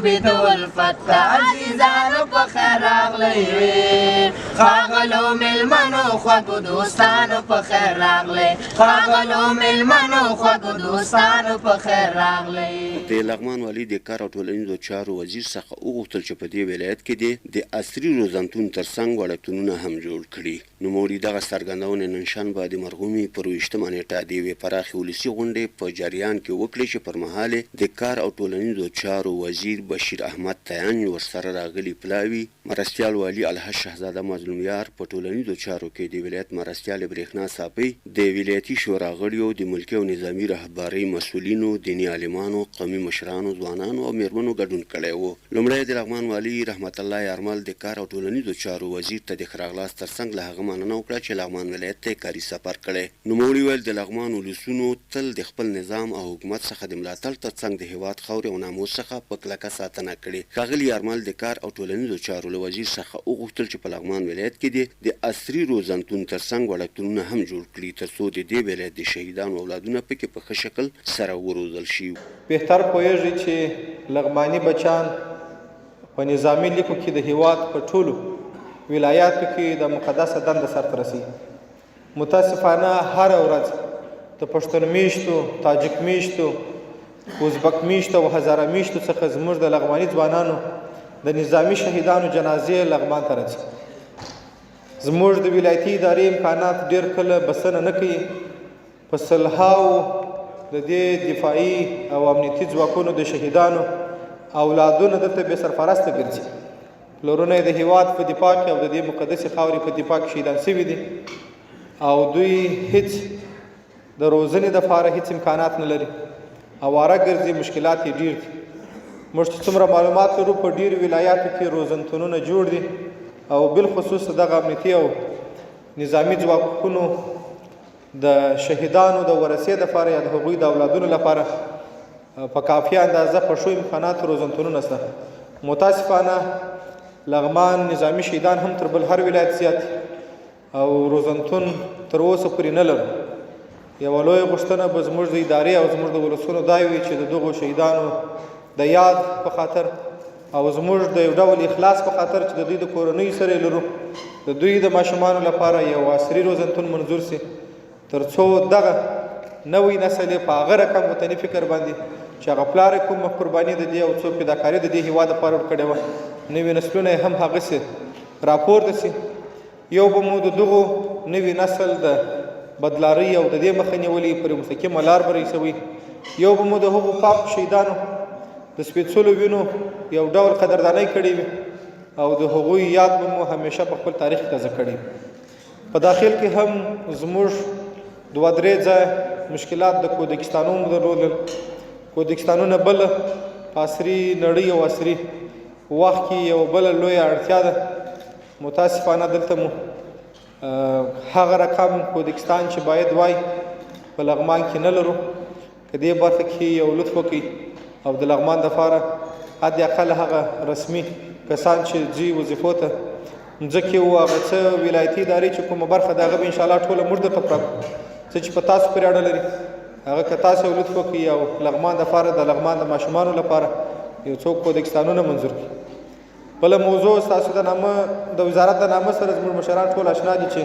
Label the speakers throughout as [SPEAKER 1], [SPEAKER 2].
[SPEAKER 1] محبوبې د الفت عزیزانو په خیر راغلی ښاغلو مېلمنو خوږو دوستانو په خیر راغلی ښاغلو مېلمنو خوږو دوستانو په خیر راغلی.
[SPEAKER 2] د لغمان والي د کار او ټولنیزو چارو وزیر څخه وغوښتل چې په دې ولایت کې د عصري روزنتون ترڅنګ وړکتونونه هم جوړ کړي. نوموړي دغه څرګندونې نن شنبه د مرغومي پر 20مه نیټه د یوې پراخې ولسي غونډې په جریان کې وکړې چې پر مهال د کار او ټولنیزو چارو وزیر بشیر احمد تیان ورسره راغلي پلاوي مرستیال والي الحج شهزاده مظلوم یار په ټولنیزو چارو کې د ولایت مرستیال برېښنا صافی د ولایتي شورا غړیو د ملکي او نظامي رهبرۍ مسؤلینو دیني عالمانو قومي مشرانو ځوانانو او میرمنو ګډون کړی و. لومړی د لغمان والي رحمت الله یارمل د کار او ټولنیزو چارو وزیر ته د ښه راغلاست ترڅنګ له هغه مننه وکړه چې لغمان ولایت ته کاري سفر کړی. نوموړي ویل د لغمان ولسونو تل د خپل نظام او حکومت څخه د ملاتړ ترڅنګ د هیواد خاورې او ناموس څخه په کلکه ساتنه کړې. ښاغلي یارمل د کار او ټولنیزو چارو له وزیر څخه وغوښتل چې په لغمان ولایت کې د عصري روزنتون ترڅنګ وړکتونونه هم جوړ کړي ترڅو د دې ولایت د شهیدانو اولادونه پکې په ښه شکل سره وروزل شي.
[SPEAKER 3] بهتر پوهیږي چې لغماني بچان په نظامي لیکو کې د هیواد په ټولو ولایاتو کې د مقدسه دنده سرته رسي. متاسفانه هره ورځ د پښتون میشتو، تاجک میشتو، ازبک میشتو او هزاره میشتو څخه زموږ د لغماني ځوانانو د نظامي شهیدانو جنازې لغمان ته راځي. زموږ د ولایتي ادارې امکانات ډېر کله بسنه نه کوي. په سلهاو د دې دفاعي او امنیتي ځواکونو د شهیدانو اولادونه دلته بې سرپرسته ګرځي. پلرونه یې د هیواد په دفاع کې او د دې مقدسې خاورې په دفاع کې شهیدان شوي دي او دوی هیڅ د روزنې دپاره هیڅ امکانات نه لري. اواره ګرځي، مشکلات یې ډېر دي. موږ چې څومره معلومات لرو په ډېرو ولایاتو کې روزنتونونه جوړ دي او بالخصوص دغه امنیتي او نظامي ځواکونو د شهیدانو د ورثې دپاره یا د هغوی د اولادونو لپاره په کافي اندازه په ښو امکاناتو روزنتونونه شته. متاسفانه لغمان نظامي شهیدان هم تر بل هر ولایت زیات او روزنتون تر اوسه پورې نه لرو. یوه لویه غوښتنه به زموږ د ادارې او زموږ د ولسونو دا وي چې د دغو شهیدانو د یاد په خاطر او زموږ د یو ډول اخلاص په خاطر چې د دوی د کورنیو سره یې لرو د دوی د ماشومانو لپاره یو عصري روزنتون منظور سي تر څو دغه نوی نسل یې په هغه رقم وطني فکر باندې چې هغه پلار یې کومه قرباني د دې او څو فداکاري د دې هېواد لپاره ورکړې وه نوي نسلونه یې هم هغسې راپورته سي. یو به مو د دغو نوي نسل د بدلارۍ او د دې مخه نیولې پر مستقیمه لار به رسوي. یو به مو د هغو پاک شهیدانو د سپېڅلو وینو یو ډول قدردانۍ کړې وي او د هغوی یاد به مو همیشه په خپل تاریخ تازه کړي. په داخل کې هم زموږ دوه درې ځایه مشکلات د کودکستانونو درلودل. کودکستانونه بله په عصري نړۍ او عصري وخت کې یو بله لویه اړتیا ده. متاسفانه دلته مو هغه رقم کودکستان چې باید وای په لغمان کې نه لرو. که دې برخه کې یو لطف وکړي او د لغمان دپاره حد اقل هغه رسمي کسان چې ځي وظیفو ته مځکې و هغه څه ولایتي ادارې چې کومه برخه د هغه به انشاءالله ټوله موږ درته پراکو څه چې په تاسو پورې اړه لري هغه که تاسو یو لطف وکړي او لغمان دپاره د لغمان د ماشومانو لپاره یو څو کودکستانونه منظور کړي. بله موضوع ستاسو د نامه د وزارت د نامه سره زموږ مشران ټول اشنا دي چې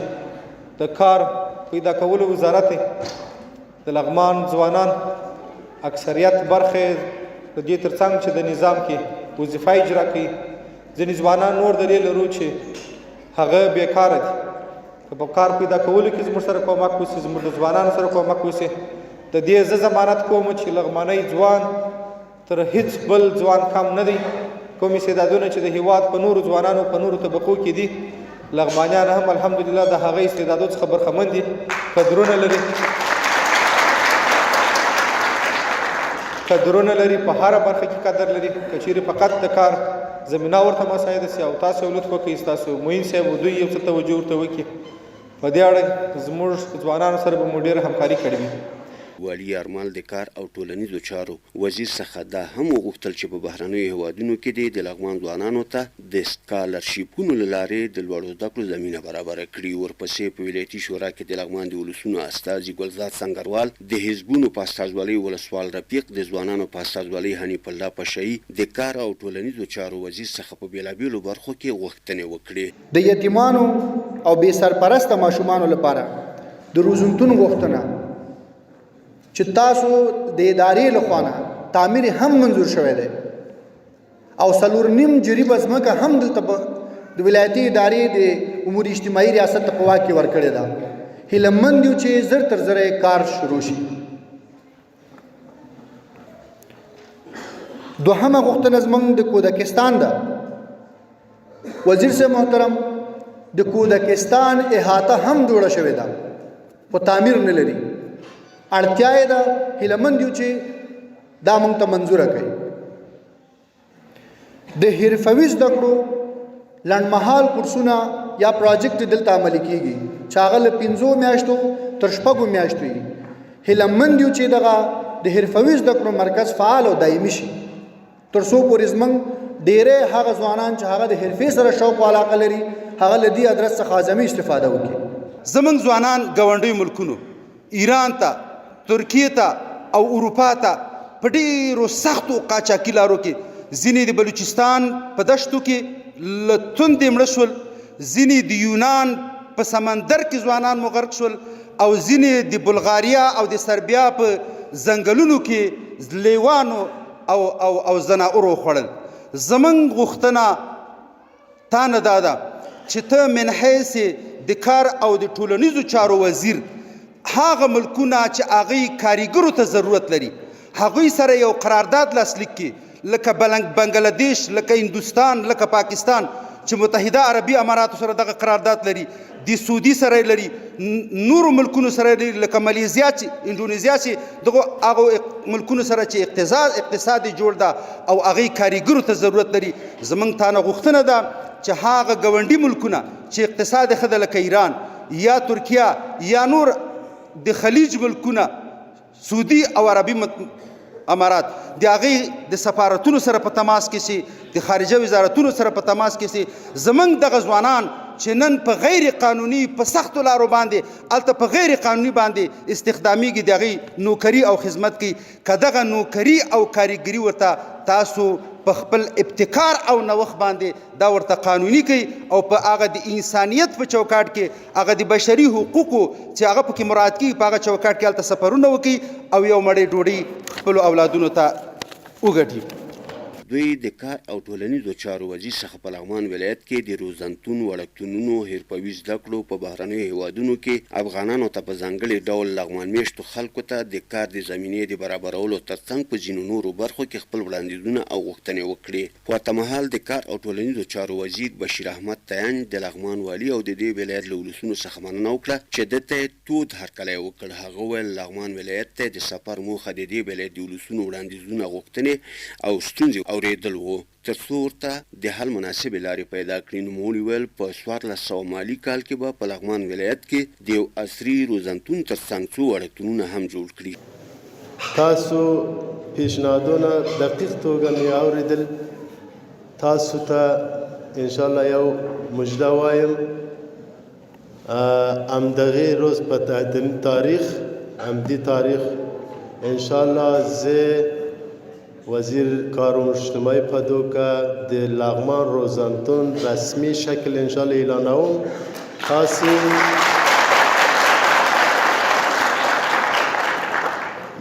[SPEAKER 3] د کار پیدا کولو وزارت د لغمان ځوانان اکثریت برخې د دې ترڅنګ چې د نظام کې وظیفه اجرا کوي. ځینې ځوانان نور دلیل لرو چې هغه بیکاره دي. که په کار پیدا کولو کې زموږ سره کومک وشي زموږ د ځوانانو سره کومک وشي د دې زه ضمانت کوم چې لغمانی ځوان تر هیڅ بل ځوان کم نه دی. کوم استعدادونه چې د هیواد په نورو ځوانانو په نورو طبقو کې دي لغمانیان هم الحمدلله د هغه استعدادو څخه برخمن دي. قدرونه لري په هره برخه کې قدر لري. که چیرې فقط د کار زمینه ورته مساعده سي او تاسو یو لطف وکړئ ستاسو معین صاحب دوی یو څه توجه ورته وکړي په دې اړه زموږ ځوانانو سره به مو ډېره همکاري کړې وي.
[SPEAKER 2] والي ارمال د کار او ټولنیزو چارو وزیر څخه دا هم وغوښتل چې په بهرنیو هیوادونو کې د لغمان ځوانانو ته د سکالرشیپونو له لارې د لوړو زده کړو زمینه برابره کړي. ورپسې په ولایتي شورا کې د لغمان د ولسونو استازي ګلزار سنګروال، د حزبونو په استازولۍ ولسوال رفیق، د ځوانانو په استازولۍ حنیف الله پشایي د کار او ټولنیزو چارو وزیر څخه په بېلابېلو برخو کې غوښتنې وکړې.
[SPEAKER 4] د یتیمانو او بې سرپرسته ماشومانو لپاره د روزنتون غوښتنه چې تاسو د ادارې لخوا نه تعمیر هم منظور شوی دی او 4.5 جریبه ځمکه هم دلته د ولایتي ادارې د امور اجتماعي ریاست ته په واک کې ورکړې ده. هیله مند یو چې زر تر زره کار شروع شي. دوهمه غوښتنه زموږ د کودکستان ده. وزیر صاحب محترم، د کودکستان احاطه هم جوړه شوې ده، په تعمیر نه لري. اړتیا یې ده، هیله مند یو چې دا موږ ته منظوره کړي. د حرفوي زده کړو لنډمهال کورسونه یا پروجیکټ دلته عملي کیږي چې هغه له 5 میاشتو تر 6 میاشتو وي. هیله مند یو چې دغه د حرفوي زده کړو مرکز فعال او دایمي شي تر څو پورې زموږ ډېری هغه ځوانان چې هغه د حرفې سره شوق او علاقه لري هغه له دې ادرس څخه اعظمي استفاده وکړي.
[SPEAKER 5] زموږ ځوانان ګاونډیو ملکونو ایران ته، ترکیې ته او اروپا ته په ډېرو سختو قاچاقي لارو کې ځینې د بلوچستان په دشتو کې له توندې مړه شول، ځینې د یونان په سمندر کې ځوانان مو غرق شول او ځینې د بلغاریا او د سربیا په ځنګلونو کې لیوانو او زناورو خوړل. زموږ غوښتنه تا نه دا ده چې ته من حیث د کار او د ټولنیزو چارو وزیر هغه ملکونه چې هغوی کاریګرو ته ضرورت لري هغوی سره یو قرارداد لاسلیک کړي، لکه بنګلادیش، لکه هندوستان، لکه پاکستان چې متحده عربي اماراتو سره دغه قرارداد لري، د سعودي سره لري، نورو ملکونو سره لري، لکه مالیزیا چې اندونیزیا چې دغه هغو ملکونو سره چې اقتصاد جوړ ده او هغوی کاریګرو ته ضرورت لري. زموږ تا نه غوښتنه ده چې هغه ګاونډي ملکونه چې اقتصاد یې ښه ده لکه ایران یا ترکیه یا نور د خلیج ملکونه، سعودي او عربي امارات، د هغې د سفارتونو سره په تماس کې سي، د خارجه وزارتونو سره په تماس کې سي. زموږ دغه ځوانان چې نن په غیر قانوني په سختو لارو باندې هلته په غیر قانوني باندې استخدامیږي، د هغې نوکري او خدمت کوي، که دغه نوکري او کاریګري ورته تاسو په خپل ابتکار او نوښت باندې دا ورته قانوني کوي او په هغه د انسانیت په چوکاټ کې هغه د بشري حقوقو چې هغه پکې مراعات کیږي په هغه چوکاټ کې هلته سفرونه وکړي او یو مړۍ ډوډۍ خپلو اولادونو ته وګټي.
[SPEAKER 2] دوی د کار او ټولنیزو چارو وزیر څخه په لغمان ولایت کې د روزنتون، وړکتونونو، حرفوي زده کړو په بهرنیو هیوادونو کې افغانانو ته په ځانګړي ډول لغمان میشتو خلکو ته د کار د زمینې د برابرولو ترڅنګ په ځینو نورو برخو کې خپل وړاندیزونه او غوښتنې وکړې. په ورته مهال د کار او ټولنیزو چارو وزیر بشیر احمد تیان د لغمان والي او د دې ولایت له ولسونو څخه مننه وکړه چې ده ته یې تود هرکلی وکړ. هغه وویل لغمان ولایت ته د سفر موخه د دې ولایت د ولسونو وړاندیزونه، غوښتنې او ستونزې اوریدل وو تر څو ورته د حل مناسبې لارې پیدا کړي. نوموړي ویل په 1400 مالي کال کې به په لغمان ولایت کې د یو عصري روزنتون ترڅنګ څو وړکتونونه هم جوړ کړي.
[SPEAKER 6] تاسو پیشنهادونه دقیق توګه مې اورېدل. تاسو ته انشاءالله یو مژده وایم، همدغې روز په تاریخ همدې تاریخ انشاءالله زه وزیر کار اجتماعی پدوکه د لغمان روزنتون رسمی شکل انشاءالله اعلانوم. تاسو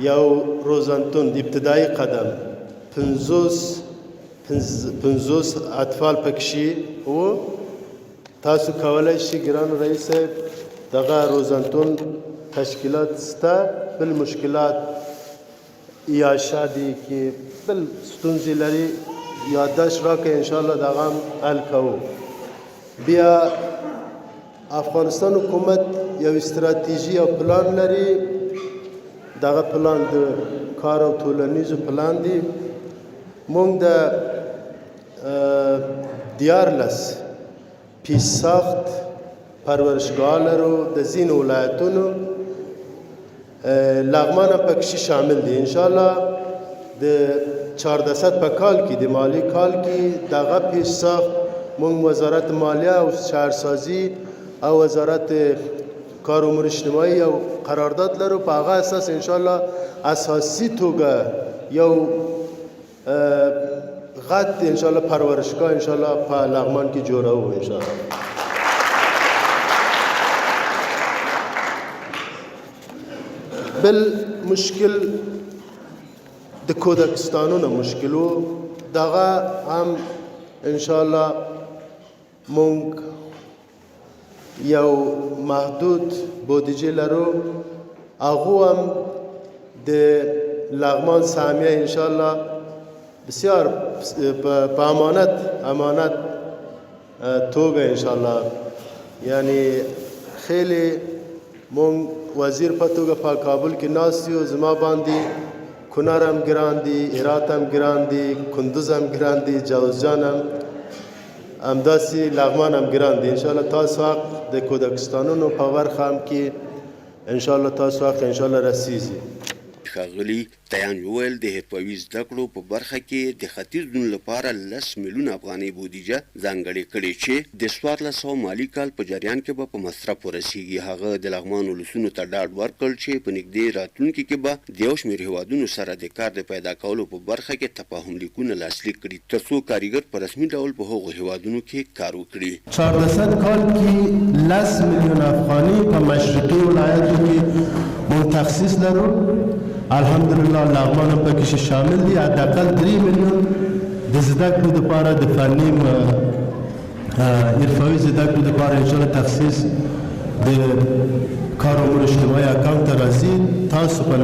[SPEAKER 6] یو روزنتون ابتدایی قدم 50 اطفال پکشی و تاسو کولای شي ګران رئیس دغه روزنتون تشکیلات سته بل مشکلات یا شادي کې بل ستونزې لري یادداشت راکړئ انشاءالله دغه هم حل کوو. بیا افغانستان حکومت یو استراتیژي او پلان لري، دغه پلان د کار او ټولنیزو پلان دی. موږ د 14 پیشساخت پرورشگاه لرو د ځینو ولایتونو لغمان هم پکې شامل دي ان شاء الله د 1400 په کال کې د مالی کال کې دغه پیش ساخت مونږ وزارت مالیه او شهرسازی او وزارت کار امور اجتماعي او قرارداد لرو په هغه اساس ان شاء الله اساسي توګه یو غټ ان شاء الله پرورشگاه ان شاء الله په لغمان کې جوړو ان شاء الله. بل مشکل د کودکستانونو مشکلو دغه هم ان شاء الله مونږ یو محدود بودجه لرو هغه هم د لغمان سهمیه ان شاء الله بسیار په امانت توګه ان شاء الله یعنی خیلی مونږ وزیر په توګه په کابل کې ناست یو زما باندې کنر هم ګران دي هرات هم ګران دي کندوز هم ګران دي جوزجان هم همداسې لغمان هم ګران دي ان شاء الله تاسو حق د کودکستانونو په برخه هم کې ان شاء الله تاسو حق ان شاء الله رسیږي.
[SPEAKER 2] ښاغلي تیان وویل د حرفوي زده کړو په برخه کې د ختیځ نون لپاره 10 میلیون افغانۍ بودیجه ځانګړې کړې چې د 1400 مالي کال په جریان کې به په مصرف ورسیږي. هغه د لغمان ولسونو ته ډاډ ورکړ چې په نږدې راتلونکي کې به د یو شمېر هیوادونو سره د کار د پیدا کولو په برخه کې تفاهم لیکونه لاسلیک کړي ترڅو کارګر په رسمي ډول په هغو هیوادونو کې کار وکړي.
[SPEAKER 7] 1400 کال کې 10 میلیون افغانۍ په مشرقي ولایتو کې مون تخصیص لرو. الحمدلله لغمان هم پکې شامل دي. حداقل 3 میلیون د زده کړو لپاره د فني حرفوي زده کړو لپاره ان شاء الله تخصیص د کار امور اجتماعي اکاونټ ته راځي. تاسو په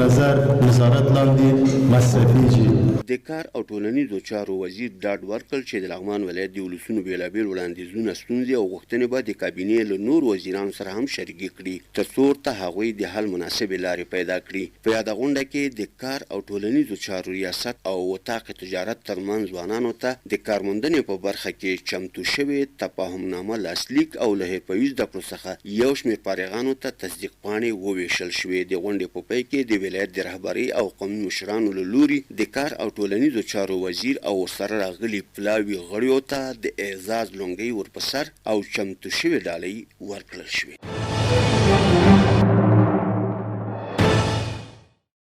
[SPEAKER 7] نظارت لاندې مصرفیږي.
[SPEAKER 2] د کار او ټولنیزو چارو وزیر ډاډ ورکړ چې د لغمان ولایت د ولسونو بېلابېل وړاندیزونه ستونزې او غوښتنې به د کابینې له نورو وزیرانو سره هم شریکې کړي ترڅو ورته هغوی د حل مناسبې لارې پیدا کړي. په یاده غونډه کې د کار او ټولنیزو چارو ریاست او وطاق تجارت ترمنځ ځوانانو ته د کارموندنې په برخه کې چمتو شوې تفاهمنامه لاسلیک او له حرفوي زده کړو څخه یو شمېر فارغانو ته تصدیق پاڼې وویشل شوې. د غونډې په پای کې د ولایت د رهبرۍ او قومي مشرانو له لوري د کار او ټولنیزو چارو وزیر او ورسره راغلي پلاوي غړیو ته د اعزاز لونګۍ ورپسر او چمتو شوې ډالۍ ورکړل شوې.